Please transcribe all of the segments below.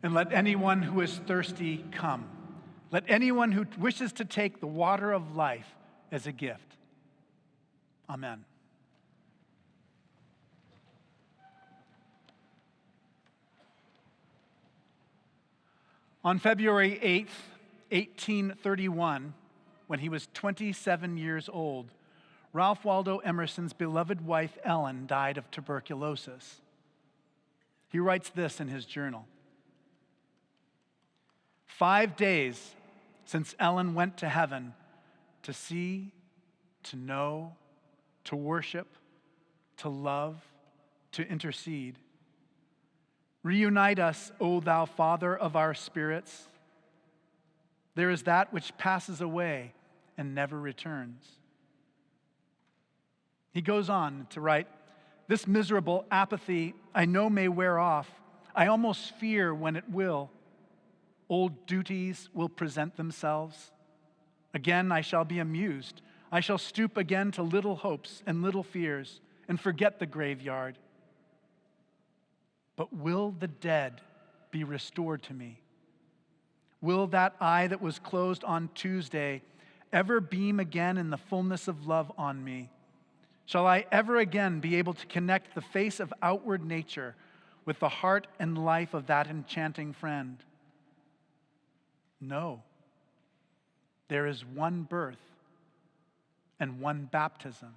And let anyone who is thirsty come. Let anyone who wishes to take the water of life as a gift. Amen. On February 8th, 1831, when he was 27 years old, Ralph Waldo Emerson's beloved wife, Ellen, died of tuberculosis. He writes this in his journal. 5 days since Ellen went to heaven to see, to know, to worship, to love, to intercede. Reunite us, O thou Father of our spirits. There is that which passes away and never returns. He goes on to write, this miserable apathy I know may wear off. I almost fear when it will. Old duties will present themselves. Again, I shall be amused. I shall stoop again to little hopes and little fears and forget the graveyard. But will the dead be restored to me? Will that eye that was closed on Tuesday ever beam again in the fullness of love on me? Shall I ever again be able to connect the face of outward nature with the heart and life of that enchanting friend? No. There is one birth and one baptism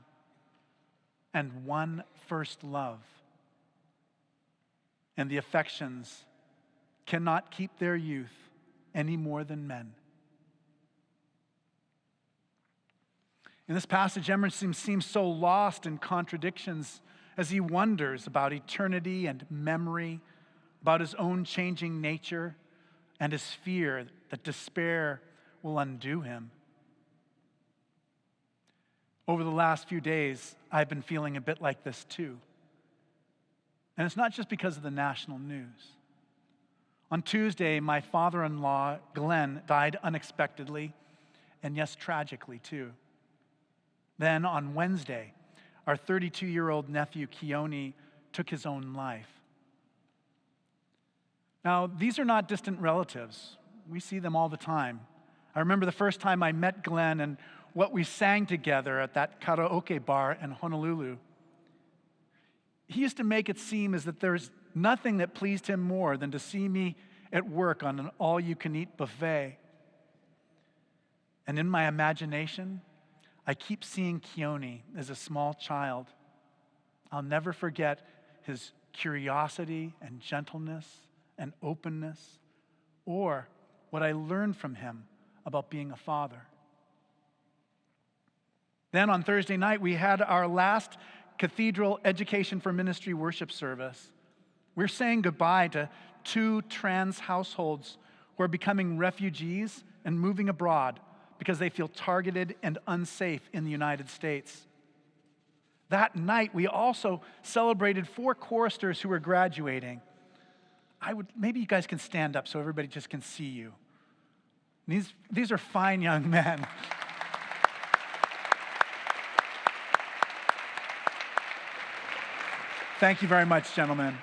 and one first love. And the affections cannot keep their youth any more than men. In this passage, Emerson seems so lost in contradictions as he wonders about eternity and memory, about his own changing nature, and his fear that despair will undo him. Over the last few days, I've been feeling a bit like this too. And it's not just because of the national news. On Tuesday, my father-in-law, Glenn, died unexpectedly, and yes, tragically too. Then on Wednesday, our 32-year-old nephew, Keone, took his own life. Now, these are not distant relatives. We see them all the time. I remember the first time I met Glenn and what we sang together at that karaoke bar in Honolulu. He used to make it seem as that there's nothing that pleased him more than to see me at work on an all-you-can-eat buffet. And in my imagination, I keep seeing Keone as a small child. I'll never forget his curiosity and gentleness and openness, or what I learned from him about being a father. Then on Thursday night, we had our last Cathedral Education for Ministry worship service. We're saying goodbye to 2 trans households who are becoming refugees and moving abroad because they feel targeted and unsafe in the United States. That night, we also celebrated 4 choristers who were graduating. Maybe you guys can stand up so everybody just can see you. These are fine young men. Thank you very much, gentlemen.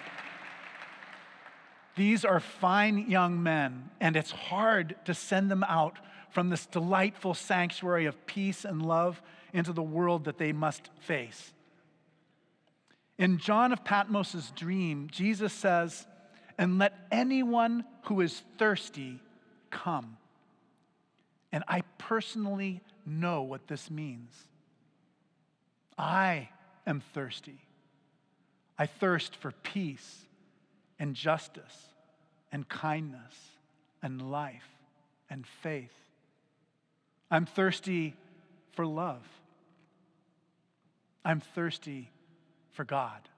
These are fine young men, and it's hard to send them out from this delightful sanctuary of peace and love into the world that they must face. In John of Patmos' dream, Jesus says, "And let anyone who is thirsty come." And I personally know what this means. I am thirsty. I thirst for peace and justice and kindness and life and faith. I'm thirsty for love. I'm thirsty for God.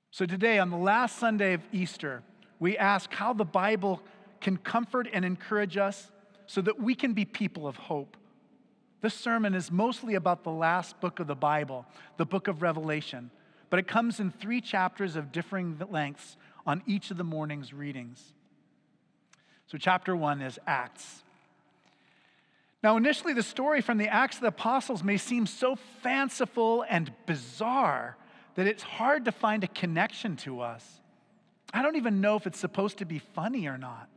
So today, on the last Sunday of Easter, we ask how the Bible can comfort and encourage us so that we can be people of hope. This sermon is mostly about the last book of the Bible, the book of Revelation, but it comes in 3 chapters of differing lengths on each of the morning's readings. So chapter 1 is Acts. Now, initially, the story from the Acts of the Apostles may seem so fanciful and bizarre that it's hard to find a connection to us. I don't even know if it's supposed to be funny or not.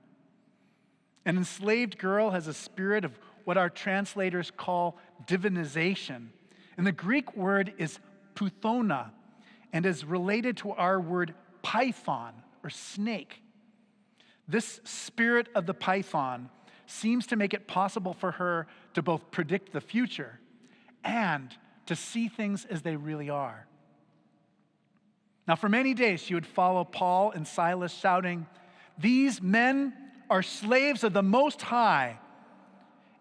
An enslaved girl has a spirit of what our translators call divinization. And the Greek word is puthona and is related to our word python or snake. This spirit of the python seems to make it possible for her to both predict the future and to see things as they really are. Now, for many days, she would follow Paul and Silas shouting, "These men are slaves of the Most High."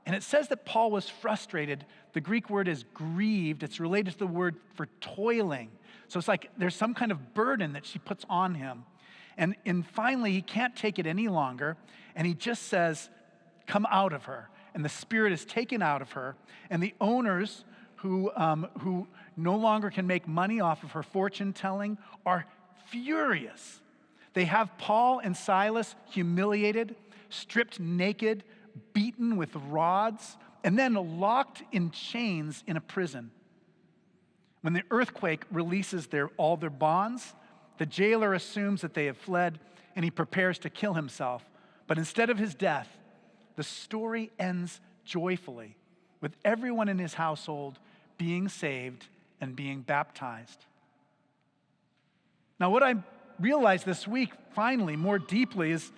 And it says that Paul was frustrated. The Greek word is grieved. It's related to the word for toiling. So it's like there's some kind of burden that she puts on him. And finally, he can't take it any longer. And he just says, "Come out of her." And the spirit is taken out of her. And the owners who no longer can make money off of her fortune telling are furious. They have Paul and Silas humiliated, stripped naked, beaten with rods, and then locked in chains in a prison. When the earthquake releases all their bonds, the jailer assumes that they have fled, and he prepares to kill himself. But instead of his death, the story ends joyfully, with everyone in his household being saved and being baptized. Now, what I realized this week, finally, more deeply, is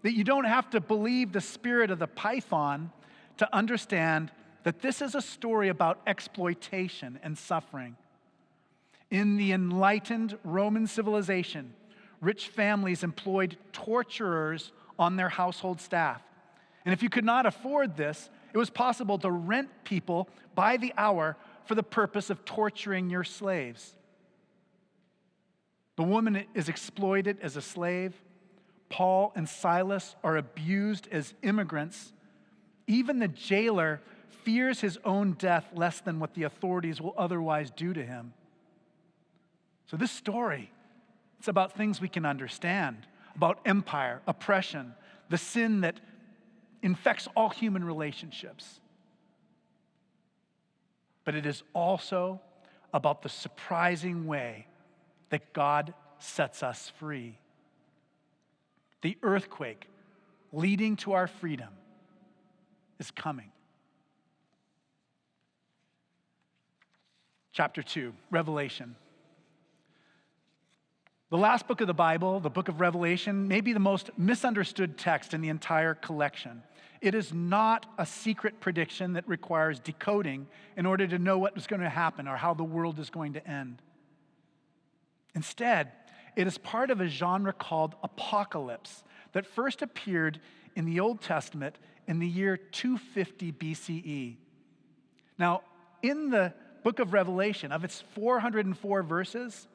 that you don't have to believe the spirit of the python to understand that this is a story about exploitation and suffering. In the enlightened Roman civilization, rich families employed torturers on their household staff. And if you could not afford this, it was possible to rent people by the hour for the purpose of torturing your slaves. The woman is exploited as a slave. Paul and Silas are abused as immigrants. Even the jailer fears his own death less than what the authorities will otherwise do to him. So this story, it's about things we can understand, about empire, oppression, the sin that infects all human relationships. But it is also about the surprising way that God sets us free. The earthquake leading to our freedom is coming. Chapter 2, Revelation. The last book of the Bible, the book of Revelation, may be the most misunderstood text in the entire collection. It is not a secret prediction that requires decoding in order to know what is going to happen or how the world is going to end. Instead, it is part of a genre called apocalypse that first appeared in the Old Testament in the year 250 BCE. Now, in the book of Revelation, of its 404 verses,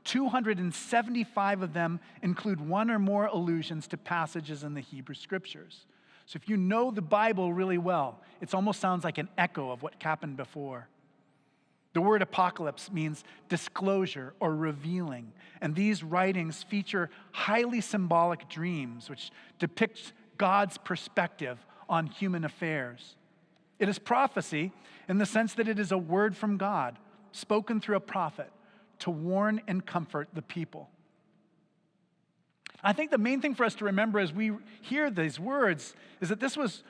275 of them include one or more allusions to passages in the Hebrew Scriptures. So if you know the Bible really well, it almost sounds like an echo of what happened before. The word apocalypse means disclosure or revealing, and these writings feature highly symbolic dreams which depict God's perspective on human affairs. It is prophecy in the sense that it is a word from God, spoken through a prophet, to warn and comfort the people. I think the main thing for us to remember as we hear these words is that this was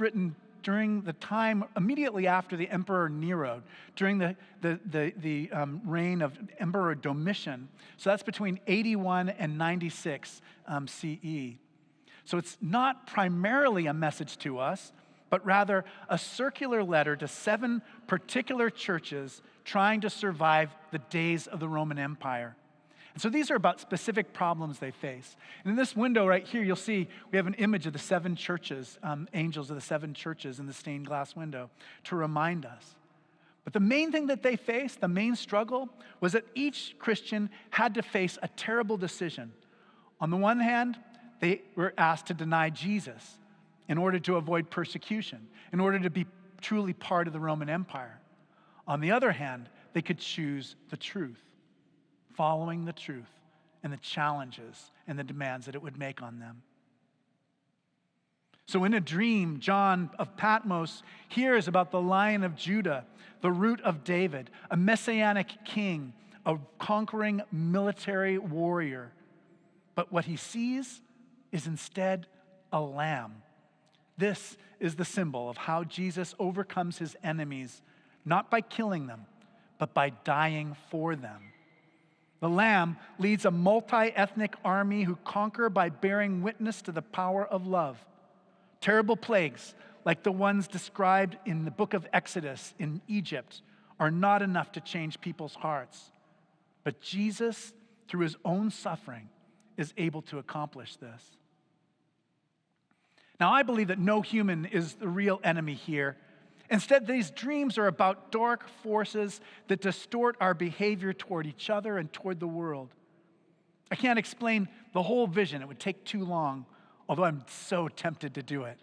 written during the time immediately after the Emperor Nero, during the reign of Emperor Domitian. So that's between 81 and 96 CE. So it's not primarily a message to us, but rather a circular letter to 7 particular churches trying to survive the days of the Roman Empire. And so these are about specific problems they face. And in this window right here, you'll see we have an image of the 7 churches, angels of the 7 churches in the stained glass window to remind us. But the main thing that they faced, the main struggle, was that each Christian had to face a terrible decision. On the one hand, they were asked to deny Jesus in order to avoid persecution, in order to be truly part of the Roman Empire. On the other hand, they could choose the truth, following the truth and the challenges and the demands that it would make on them. So in a dream, John of Patmos hears about the Lion of Judah, the root of David, a messianic king, a conquering military warrior. But what he sees is instead a lamb. This is the symbol of how Jesus overcomes his enemies, not by killing them, but by dying for them. The Lamb leads a multi-ethnic army who conquer by bearing witness to the power of love. Terrible plagues, like the ones described in the book of Exodus in Egypt, are not enough to change people's hearts. But Jesus, through his own suffering, is able to accomplish this. Now, I believe that no human is the real enemy here. Instead, these dreams are about dark forces that distort our behavior toward each other and toward the world. I can't explain the whole vision. It would take too long, although I'm so tempted to do it.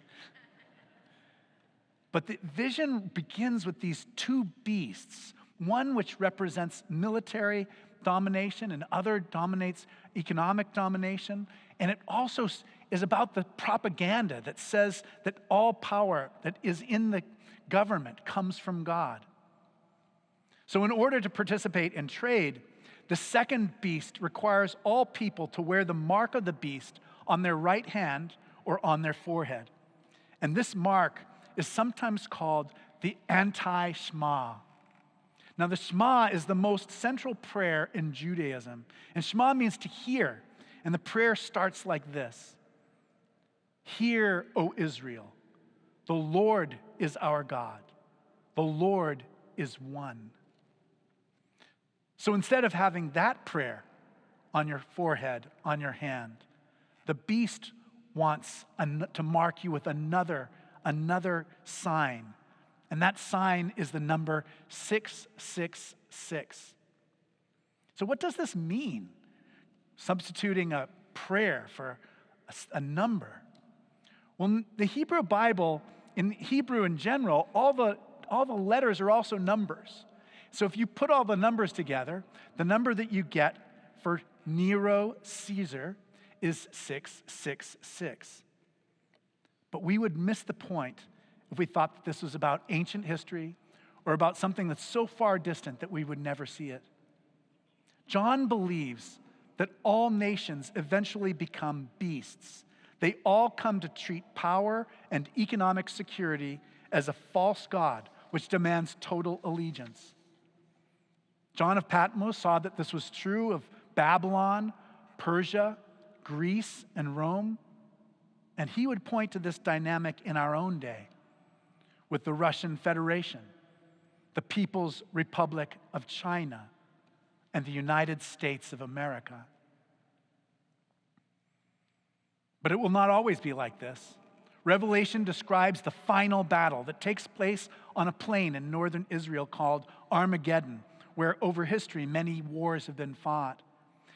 But the vision begins with these two beasts, one which represents military domination and other dominates economic domination. And it also is about the propaganda that says that all power that is in the government comes from God. So in order to participate in trade, the second beast requires all people to wear the mark of the beast on their right hand or on their forehead. And this mark is sometimes called the anti-Shema. Now, the Shema is the most central prayer in Judaism. And Shema means to hear. And the prayer starts like this: Hear, O Israel, the Lord is our God. The Lord is one. So instead of having that prayer on your forehead, on your hand, the beast wants to mark you with another sign. And that sign is the number 666. So what does this mean? Substituting a prayer for a number. Well, the Hebrew Bible, in Hebrew in general, all the letters are also numbers. So if you put all the numbers together, the number that you get for Nero Caesar is 666. But we would miss the point if we thought that this was about ancient history or about something that's so far distant that we would never see it. John believes that all nations eventually become beasts. They all come to treat power and economic security as a false god, which demands total allegiance. John of Patmos saw that this was true of Babylon, Persia, Greece, and Rome. And he would point to this dynamic in our own day with the Russian Federation, the People's Republic of China, and the United States of America. But it will not always be like this. Revelation describes the final battle that takes place on a plain in northern Israel called Armageddon, where over history many wars have been fought.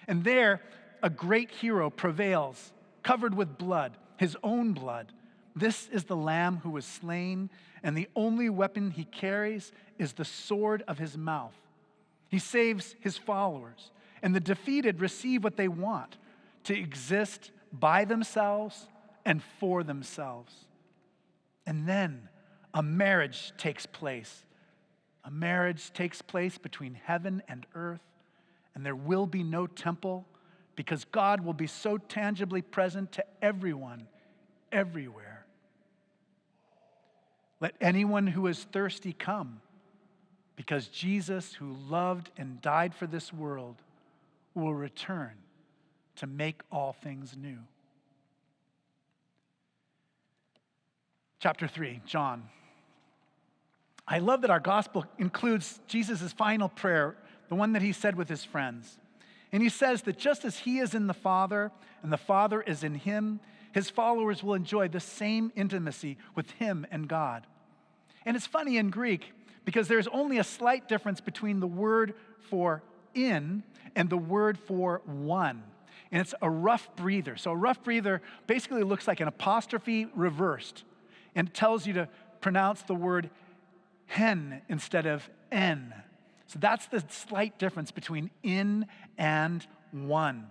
And there, a great hero prevails, covered with blood, his own blood. This is the Lamb who was slain, and the only weapon he carries is the sword of his mouth. He saves his followers, and the defeated receive what they want: to exist by themselves and for themselves. And then a marriage takes place. A marriage takes place between heaven and earth, and there will be no temple because God will be so tangibly present to everyone, everywhere. Let anyone who is thirsty come, because Jesus, who loved and died for this world, will return to make all things new. Chapter 3, John. I love that our gospel includes Jesus' final prayer, the one that he said with his friends. And he says that just as he is in the Father and the Father is in him, his followers will enjoy the same intimacy with him and God. And it's funny in Greek because there's only a slight difference between the word for in and the word for one. And it's a rough breather. So a rough breather basically looks like an apostrophe reversed, and it tells you to pronounce the word hen instead of en. So that's the slight difference between in and one.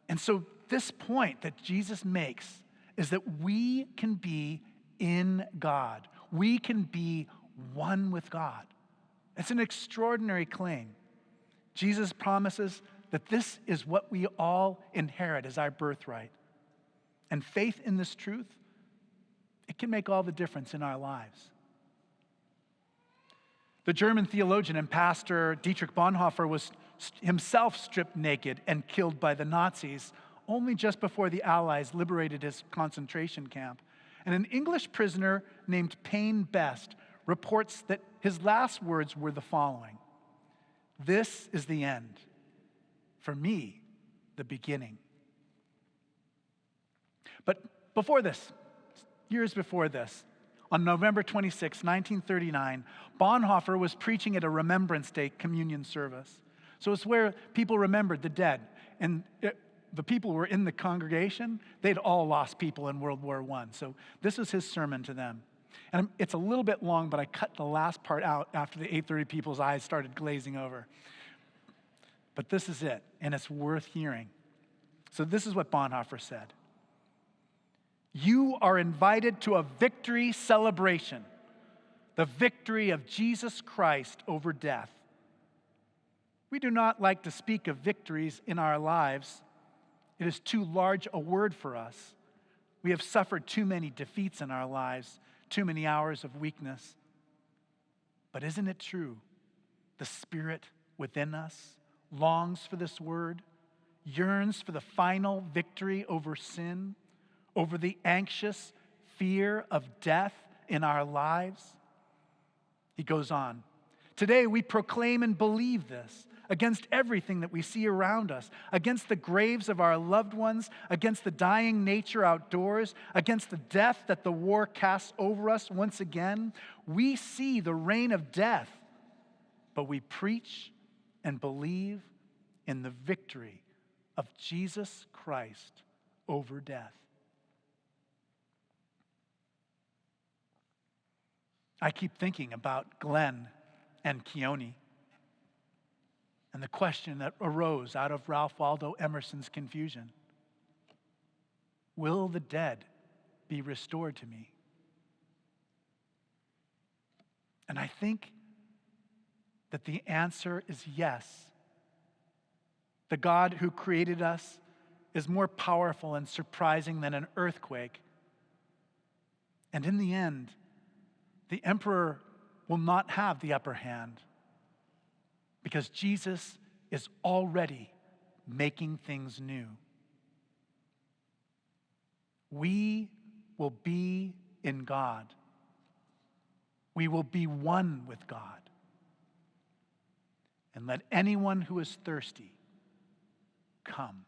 And so this point that Jesus makes is that we can be in God. We can be one with God. It's an extraordinary claim. Jesus promises that this is what we all inherit as our birthright. And faith in this truth, it can make all the difference in our lives. The German theologian and pastor Dietrich Bonhoeffer was himself stripped naked and killed by the Nazis only just before the Allies liberated his concentration camp. And an English prisoner named Payne Best reports that his last words were the following: "This is the end. For me, the beginning." But before this, years before this, on November 26, 1939, Bonhoeffer was preaching at a Remembrance Day communion service. So it's where people remembered the dead. And the people who were in the congregation, they'd all lost people in World War I. So this was his sermon to them. And it's a little bit long, but I cut the last part out after the 8:30 people's eyes started glazing over. But this is it, and it's worth hearing. So this is what Bonhoeffer said: "You are invited to a victory celebration, the victory of Jesus Christ over death. We do not like to speak of victories in our lives. It is too large a word for us. We have suffered too many defeats in our lives, too many hours of weakness. But isn't it true? The Spirit within us longs for this word, yearns for the final victory over sin, over the anxious fear of death in our lives." He goes on, "Today we proclaim and believe this against everything that we see around us, against the graves of our loved ones, against the dying nature outdoors, against the death that the war casts over us once again. We see the reign of death, but we preach and believe in the victory of Jesus Christ over death." I keep thinking about Glenn and Keone and the question that arose out of Ralph Waldo Emerson's confusion: will the dead be restored to me? And I think that the answer is yes. The God who created us is more powerful and surprising than an earthquake. And in the end, the emperor will not have the upper hand, because Jesus is already making things new. We will be in God. We will be one with God. And let anyone who is thirsty come.